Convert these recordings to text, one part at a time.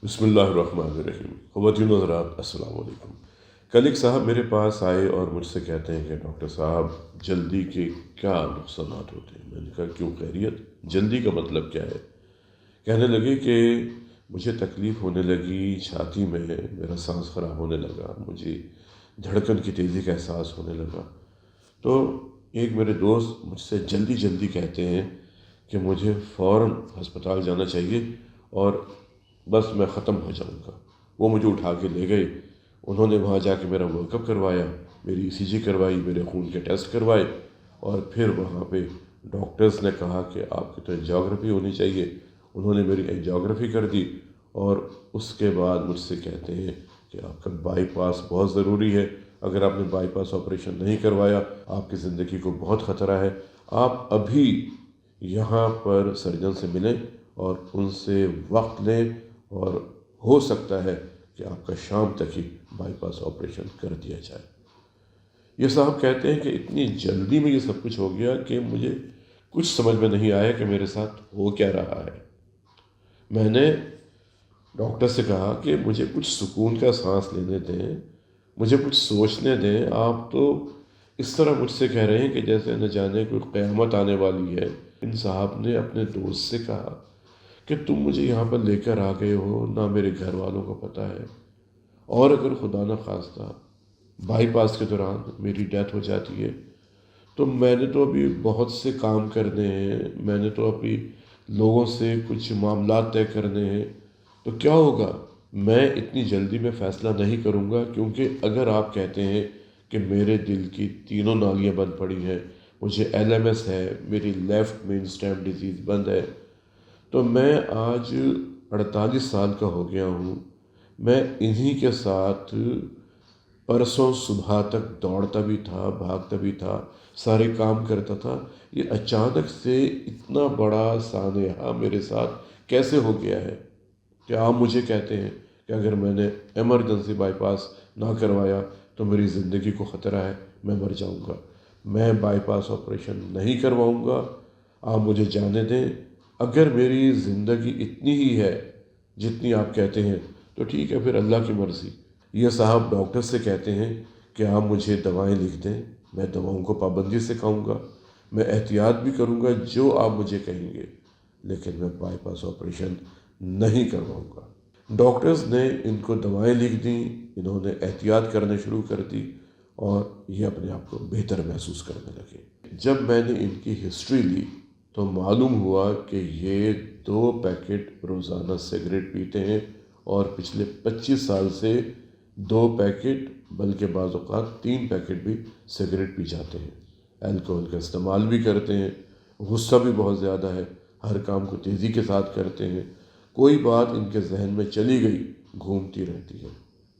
بسم اللہ الرحمن الرحیم۔ خواتین و حضرات السلام علیکم۔ کل ایک صاحب میرے پاس آئے اور مجھ سے کہتے ہیں کہ ڈاکٹر صاحب جلدی کے کیا نقصانات ہوتے ہیں؟ میں نے کہا کیوں، خیریت؟ جلدی کا مطلب کیا ہے؟ کہنے لگے کہ مجھے تکلیف ہونے لگی چھاتی میں، میرا سانس خراب ہونے لگا، مجھے دھڑکن کی تیزی کا احساس ہونے لگا۔ تو ایک میرے دوست مجھ سے جلدی جلدی کہتے ہیں کہ مجھے فوراً ہسپتال جانا چاہیے اور بس میں ختم ہو جاؤں گا۔ وہ مجھے اٹھا کے لے گئے، انہوں نے وہاں جا کے میرا ورک اپ کروایا، میری ECG کروائی، میرے خون کے ٹیسٹ کروائے، اور پھر وہاں پہ ڈاکٹرز نے کہا کہ آپ کی تو اینجیوگرافی ہونی چاہیے۔ انہوں نے میری اینجیوگرافی کر دی اور اس کے بعد مجھ سے کہتے ہیں کہ آپ کا بائی پاس بہت ضروری ہے، اگر آپ نے بائی پاس آپریشن نہیں کروایا آپ کی زندگی کو بہت خطرہ ہے، آپ ابھی یہاں پر سرجن سے ملیں اور ان سے وقت لیں، اور ہو سکتا ہے کہ آپ کا شام تک ہی بائی پاس آپریشن کر دیا جائے۔ یہ صاحب کہتے ہیں کہ اتنی جلدی میں یہ سب کچھ ہو گیا کہ مجھے کچھ سمجھ میں نہیں آیا کہ میرے ساتھ ہو کیا رہا ہے۔ میں نے ڈاکٹر سے کہا کہ مجھے کچھ سکون کا سانس لینے دیں، مجھے کچھ سوچنے دیں، آپ تو اس طرح مجھ سے کہہ رہے ہیں کہ جیسے نہ جانے کوئی قیامت آنے والی ہے۔ ان صاحب نے اپنے دوست سے کہا کہ تم مجھے یہاں پر لے کر آ گئے ہو، نہ میرے گھر والوں کو پتہ ہے، اور اگر خدا نہ خواستہ بائی پاس کے دوران میری ڈیتھ ہو جاتی ہے تو میں نے تو ابھی بہت سے کام کرنے ہیں، میں نے تو ابھی لوگوں سے کچھ معاملات طے کرنے ہیں، تو کیا ہوگا؟ میں اتنی جلدی میں فیصلہ نہیں کروں گا، کیونکہ اگر آپ کہتے ہیں کہ میرے دل کی تینوں نالیاں بند پڑی ہیں، مجھے LMS ہے، میری لیفٹ مین اسٹیم ڈیزیز بند ہے، تو میں آج 48 سال کا ہو گیا ہوں، میں انہی کے ساتھ پرسوں صبح تک دوڑتا بھی تھا، بھاگتا بھی تھا، سارے کام کرتا تھا۔ یہ اچانک سے اتنا بڑا سانحہ میرے ساتھ کیسے ہو گیا ہے کہ آپ مجھے کہتے ہیں کہ اگر میں نے ایمرجنسی بائی پاس نہ کروایا تو میری زندگی کو خطرہ ہے، میں مر جاؤں گا۔ میں بائی پاس آپریشن نہیں کرواؤں گا، آپ مجھے جانے دیں۔ اگر میری زندگی اتنی ہی ہے جتنی آپ کہتے ہیں تو ٹھیک ہے، پھر اللہ کی مرضی۔ یہ صاحب ڈاکٹر سے کہتے ہیں کہ آپ مجھے دوائیں لکھ دیں، میں دواؤں کو پابندی سے کھاؤں گا، میں احتیاط بھی کروں گا جو آپ مجھے کہیں گے، لیکن میں بائی پاس آپریشن نہیں کرواؤں گا۔ ڈاکٹرز نے ان کو دوائیں لکھ دیں، انہوں نے احتیاط کرنے شروع کر دی اور یہ اپنے آپ کو بہتر محسوس کرنے لگے۔ جب میں نے ان کی ہسٹری لی تو معلوم ہوا کہ یہ 2 پیکٹ روزانہ سگریٹ پیتے ہیں، اور پچھلے 25 سال سے 2 پیکٹ بلکہ بعض اوقات 3 پیکٹ بھی سگریٹ پی جاتے ہیں۔ الکوہل کا استعمال بھی کرتے ہیں، غصہ بھی بہت زیادہ ہے، ہر کام کو تیزی کے ساتھ کرتے ہیں، کوئی بات ان کے ذہن میں چلی گئی گھومتی رہتی ہے،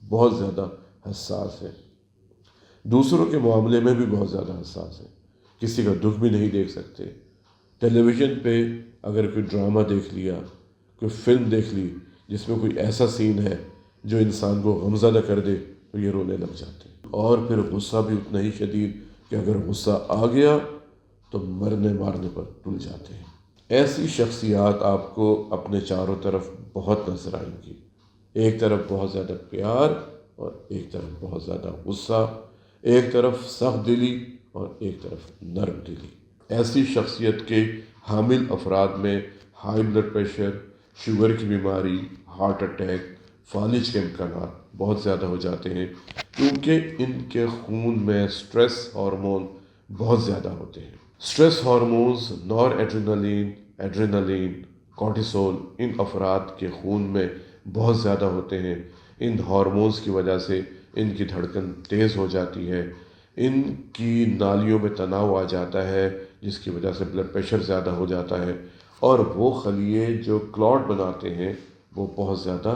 بہت زیادہ حساس ہے، دوسروں کے معاملے میں بھی بہت زیادہ حساس ہے، کسی کا دکھ بھی نہیں دیکھ سکتے۔ ٹیلی ویژن پہ اگر کوئی ڈرامہ دیکھ لیا، کوئی فلم دیکھ لی جس میں کوئی ایسا سین ہے جو انسان کو غمزدہ کر دے تو یہ رونے لگ جاتے ہیں، اور پھر غصہ بھی اتنا ہی شدید کہ اگر غصہ آ گیا تو مرنے مارنے پر تل جاتے ہیں۔ ایسی شخصیات آپ کو اپنے چاروں طرف بہت نظر آئیں گی، ایک طرف بہت زیادہ پیار اور ایک طرف بہت زیادہ غصہ، ایک طرف سخت دلی اور ایک طرف نرم دلی۔ ایسی شخصیت کے حامل افراد میں ہائی بلڈ پریشر، شوگر کی بیماری، ہارٹ اٹیک، فالج کے امکانات بہت زیادہ ہو جاتے ہیں، کیونکہ ان کے خون میں سٹریس ہارمون بہت زیادہ ہوتے ہیں۔ سٹریس ہارمونز نور ایڈرینلین، ایڈرینلین، کورٹیسول ان افراد کے خون میں بہت زیادہ ہوتے ہیں۔ ان ہارمونز کی وجہ سے ان کی دھڑکن تیز ہو جاتی ہے، ان کی نالیوں میں تناؤ آ جاتا ہے، جس کی وجہ سے بلڈ پریشر زیادہ ہو جاتا ہے، اور وہ خلیے جو کلاٹ بناتے ہیں وہ بہت زیادہ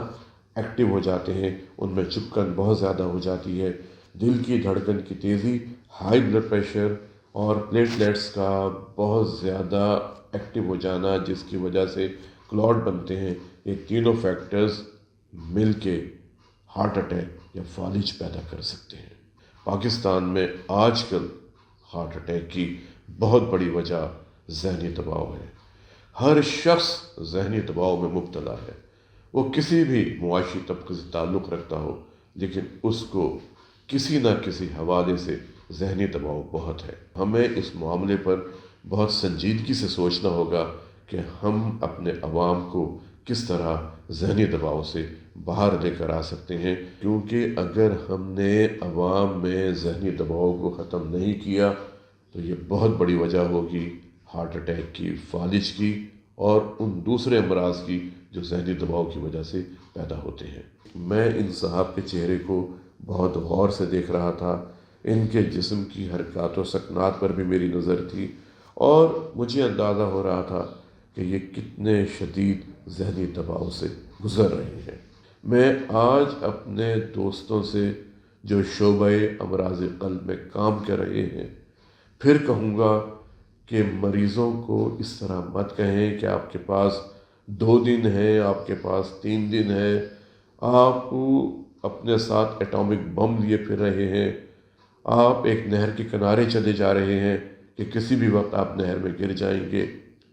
ایکٹیو ہو جاتے ہیں، ان میں چپکن بہت زیادہ ہو جاتی ہے، دل کی دھڑکن کی تیزی، ہائی بلڈ پریشر اور پلیٹلیٹس کا بہت زیادہ ایکٹیو ہو جانا جس کی وجہ سے کلاٹ بنتے ہیں۔ یہ تینوں فیکٹرز مل کے ہارٹ اٹیک یا فالج پیدا کر سکتے ہیں۔ پاکستان میں آج کل ہارٹ اٹیک کی بہت بڑی وجہ ذہنی دباؤ ہے، ہر شخص ذہنی دباؤ میں مبتلا ہے، وہ کسی بھی معاشی طبقے سے تعلق رکھتا ہو، لیکن اس کو کسی نہ کسی حوالے سے ذہنی دباؤ بہت ہے۔ ہمیں اس معاملے پر بہت سنجیدگی سے سوچنا ہوگا کہ ہم اپنے عوام کو کس طرح ذہنی دباؤ سے باہر لے کر آ سکتے ہیں، کیونکہ اگر ہم نے عوام میں ذہنی دباؤ کو ختم نہیں کیا تو یہ بہت بڑی وجہ ہوگی ہارٹ اٹیک کی، فالج کی اور ان دوسرے امراض کی جو ذہنی دباؤ کی وجہ سے پیدا ہوتے ہیں۔ میں ان صاحب کے چہرے کو بہت غور سے دیکھ رہا تھا، ان کے جسم کی حرکات و سکنات پر بھی میری نظر تھی، اور مجھے اندازہ ہو رہا تھا کہ یہ کتنے شدید ذہنی دباؤ سے گزر رہے ہیں۔ میں آج اپنے دوستوں سے جو شعبہ امراض قلب میں کام کر رہے ہیں پھر کہوں گا کہ مریضوں کو اس طرح مت کہیں کہ آپ کے پاس 2 دن ہے، آپ کے پاس 3 دن ہے، آپ اپنے ساتھ ایٹامک بم لیے پھر رہے ہیں، آپ ایک نہر کے کنارے چلے جا رہے ہیں کہ کسی بھی وقت آپ نہر میں گر جائیں گے،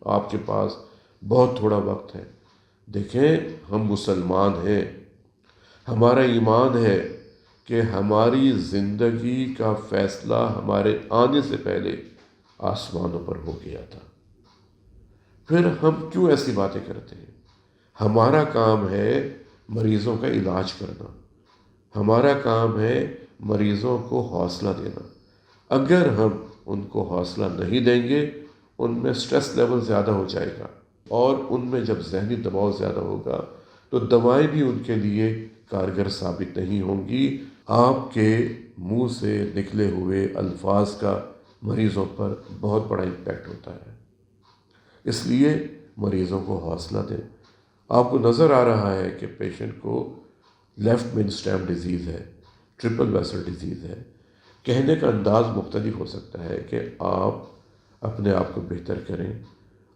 آپ کے پاس بہت تھوڑا وقت ہے۔ دیکھیں، ہم مسلمان ہیں، ہمارا ایمان ہے کہ ہماری زندگی کا فیصلہ ہمارے آنے سے پہلے آسمانوں پر ہو گیا تھا، پھر ہم کیوں ایسی باتیں کرتے ہیں؟ ہمارا کام ہے مریضوں کا علاج کرنا، ہمارا کام ہے مریضوں کو حوصلہ دینا۔ اگر ہم ان کو حوصلہ نہیں دیں گے، ان میں سٹریس لیول زیادہ ہو جائے گا، اور ان میں جب ذہنی دباؤ زیادہ ہوگا تو دوائیں بھی ان کے لیے کارگر ثابت نہیں ہوں گی۔ آپ کے منہ سے نکلے ہوئے الفاظ کا مریضوں پر بہت بڑا امپیکٹ ہوتا ہے، اس لیے مریضوں کو حوصلہ دیں۔ آپ کو نظر آ رہا ہے کہ پیشنٹ کو لیفٹ مین اسٹیم ڈیزیز ہے، ٹرپل ویسل ڈیزیز ہے۔ کہنے کا انداز مختلف ہو سکتا ہے کہ آپ اپنے آپ کو بہتر کریں،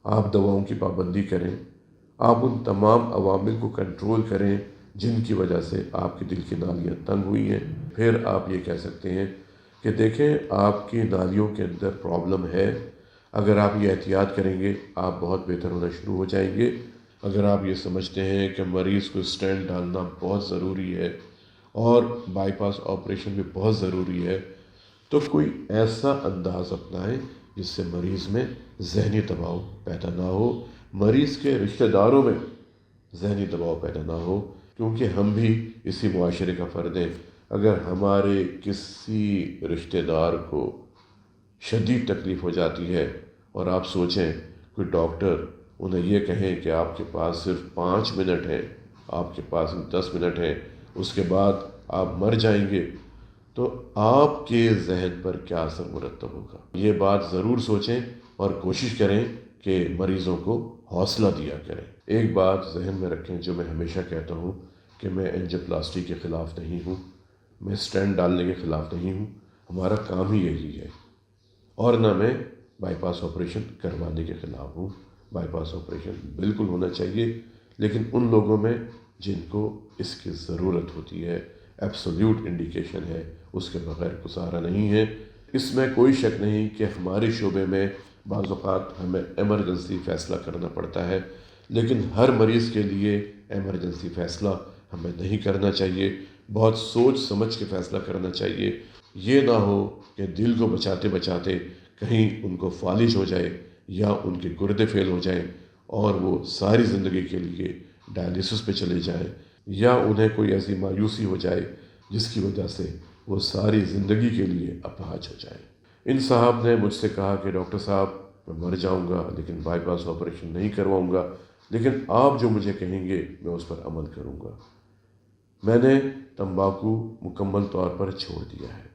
آپ دواؤں کی پابندی کریں، آپ ان تمام عوامل کو کنٹرول کریں جن کی وجہ سے آپ کی دل کی نالیاں تنگ ہوئی ہیں۔ پھر آپ یہ کہہ سکتے ہیں کہ دیکھیں، آپ کی نالیوں کے اندر پرابلم ہے، اگر آپ یہ احتیاط کریں گے آپ بہت بہتر ہونا شروع ہو جائیں گے۔ اگر آپ یہ سمجھتے ہیں کہ مریض کو اسٹینٹ ڈالنا بہت ضروری ہے اور بائی پاس آپریشن بھی بہت ضروری ہے، تو کوئی ایسا انداز اپنائیں جس سے مریض میں ذہنی دباؤ پیدا نہ ہو، مریض کے رشتہ داروں میں ذہنی دباؤ پیدا نہ ہو، کیونکہ ہم بھی اسی معاشرے کا فرد ہیں۔ اگر ہمارے کسی رشتہ دار کو شدید تکلیف ہو جاتی ہے اور آپ سوچیں کوئی ڈاکٹر انہیں یہ کہیں کہ آپ کے پاس صرف 5 منٹ ہیں، آپ کے پاس 10 منٹ ہیں، اس کے بعد آپ مر جائیں گے، تو آپ کے ذہن پر کیا اثر مرتب ہوگا؟ یہ بات ضرور سوچیں اور کوشش کریں کہ مریضوں کو حوصلہ دیا کریں۔ ایک بات ذہن میں رکھیں جو میں ہمیشہ کہتا ہوں کہ میں اینجیوپلاسٹی کے خلاف نہیں ہوں، میں اسٹینٹ ڈالنے کے خلاف نہیں ہوں، ہمارا کام ہی یہی ہے، اور نہ میں بائی پاس آپریشن کروانے کے خلاف ہوں۔ بائی پاس آپریشن بالکل ہونا چاہیے، لیکن ان لوگوں میں جن کو اس کی ضرورت ہوتی ہے، ایبسولیوٹ انڈیکیشن ہے، اس کے بغیر گزارا نہیں ہے۔ اس میں کوئی شک نہیں کہ ہمارے شعبے میں بعض اوقات ہمیں ایمرجنسی فیصلہ کرنا پڑتا ہے، لیکن ہر مریض کے لیے ایمرجنسی فیصلہ ہمیں نہیں کرنا چاہیے، بہت سوچ سمجھ کے فیصلہ کرنا چاہیے۔ یہ نہ ہو کہ دل کو بچاتے بچاتے کہیں ان کو فالج ہو جائے یا ان کے گردے فیل ہو جائیں اور وہ ساری زندگی کے لیے ڈائلیسس پہ چلے جائیں، یا انہیں کوئی ایسی مایوسی ہو جائے جس کی وجہ سے وہ ساری زندگی کے لیے اپاہج ہو جائے۔ ان صاحب نے مجھ سے کہا کہ ڈاکٹر صاحب میں مر جاؤں گا لیکن بائی پاس آپریشن نہیں کرواؤں گا، لیکن آپ جو مجھے کہیں گے میں اس پر عمل کروں گا۔ میں نے تمباکو مکمل طور پر چھوڑ دیا ہے،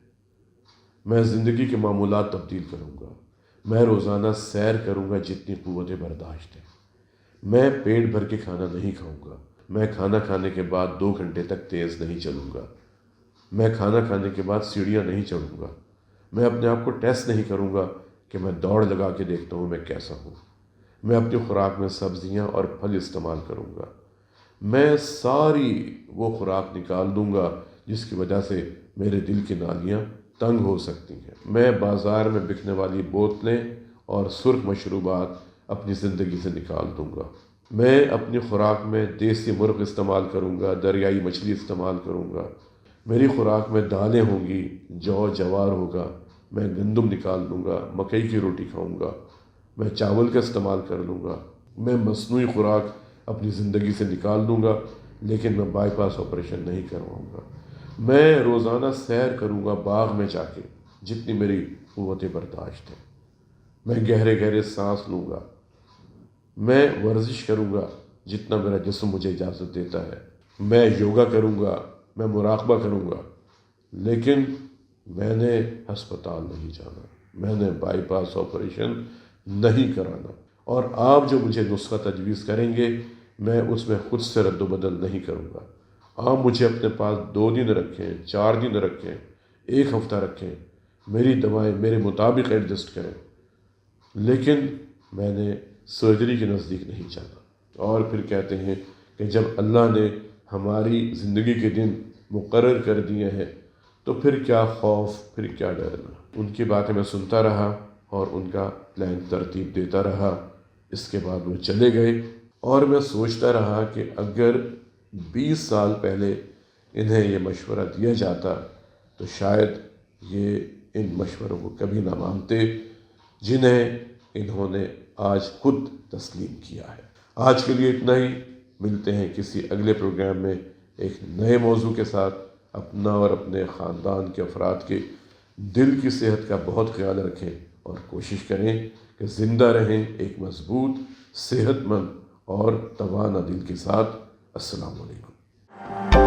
میں زندگی کے معمولات تبدیل کروں گا، میں روزانہ سیر کروں گا جتنی قوت برداشت ہے، میں پیٹ بھر کے کھانا نہیں کھاؤں گا، میں کھانا کھانے کے بعد 2 گھنٹے تک تیز نہیں چلوں گا، میں کھانا کھانے کے بعد سیڑھیاں نہیں چڑھوں گا، میں اپنے آپ کو ٹیسٹ نہیں کروں گا کہ میں دوڑ لگا کے دیکھتا ہوں میں کیسا ہوں، میں اپنی خوراک میں سبزیاں اور پھل استعمال کروں گا، میں ساری وہ خوراک نکال دوں گا جس کی وجہ سے میرے دل کی نالیاں تنگ ہو سکتی ہیں، میں بازار میں بکنے والی بوتلیں اور سرخ مشروبات اپنی زندگی سے نکال دوں گا، میں اپنی خوراک میں دیسی مرغ استعمال کروں گا، دریائی مچھلی استعمال کروں گا، میری خوراک میں دالیں ہوں گی، جو جوار ہوگا، میں گندم نکال لوں گا، مکئی کی روٹی کھاؤں گا، میں چاول کا استعمال کر لوں گا، میں مصنوعی خوراک اپنی زندگی سے نکال دوں گا، لیکن میں بائی پاس آپریشن نہیں کرواؤں گا۔ میں روزانہ سیر کروں گا باغ میں جا کے جتنی میری قوت برداشت ہے، میں گہرے گہرے سانس لوں گا، میں ورزش کروں گا جتنا میرا جسم مجھے اجازت دیتا ہے، میں یوگا کروں گا، میں مراقبہ کروں گا، لیکن میں نے ہسپتال نہیں جانا، میں نے بائی پاس آپریشن نہیں کرانا، اور آپ جو مجھے نسخہ تجویز کریں گے میں اس میں خود سے رد و بدل نہیں کروں گا۔ آپ مجھے اپنے پاس 2 دن رکھیں، 4 دن رکھیں، 1 ہفتہ رکھیں، میری دوائیں میرے مطابق ایڈجسٹ کریں، لیکن میں نے سرجری کے نزدیک نہیں جانا۔ اور پھر کہتے ہیں کہ جب اللہ نے ہماری زندگی کے دن مقرر کر دیے ہیں تو پھر کیا خوف، پھر کیا ڈرنا۔ ان کی باتیں میں سنتا رہا اور ان کا پلان ترتیب دیتا رہا۔ اس کے بعد وہ چلے گئے اور میں سوچتا رہا کہ اگر 20 سال پہلے انہیں یہ مشورہ دیا جاتا تو شاید یہ ان مشوروں کو کبھی نہ مانتے جنہیں انہوں نے آج خود تسلیم کیا ہے۔ آج کے لیے اتنا ہی، ملتے ہیں کسی اگلے پروگرام میں ایک نئے موضوع کے ساتھ۔ اپنا اور اپنے خاندان کے افراد کے دل کی صحت کا بہت خیال رکھیں اور کوشش کریں کہ زندہ رہیں ایک مضبوط، صحت مند اور توانا دل کے ساتھ۔ السلام علیکم۔